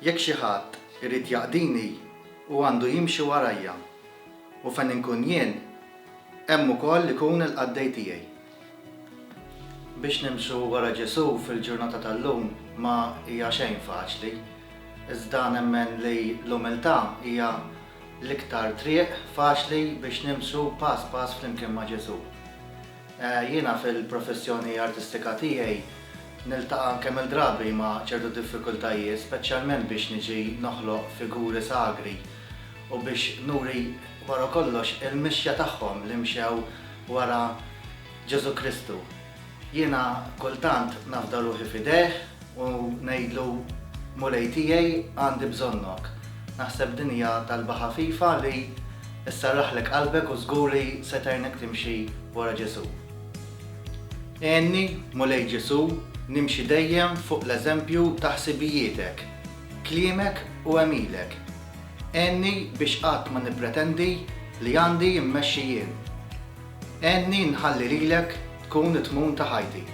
Jekk xi ħadd irid jaqdini u għandu jimxi warajja u fejn inkun jien, hemm ukoll ikun il-qaddej tiegħi. Biex nimxu wara Ġesu fil-ġurnata tal-lum ma hija xejn faċli, iżda nemmen li l-umiltà hija l-iktar triq faċli biex nimxu pass pass flimkien ma' Ġesu. Jiena fil-professjoni artistika tiegħi niltaqa' kemm il-drabi ma' ċertu diffikultajiet, speċjalment biex niġi noħloq figuri sagri u biex nuri wara kollox il-mixja tagħhom li mxew wara Ġesu Kristu. Jiena kultant nafda ruħi f'idejh u ngħidlu mulej tiegħi għandi bżonnok. Naħseb din hija talba ħafifa li issarraħlek qalbek u żguri se tgħinek timxi wara Ġesu. Għenni mulej Ġesu nimxi dejjem fuq l-eżempju ta' ħsibijietek, kliemek u għemilek. Għenni biex qatt ma nippretendi li għandi immexxi jien. Għenni nħalli lilek tkun it-tmum ta' ħajti.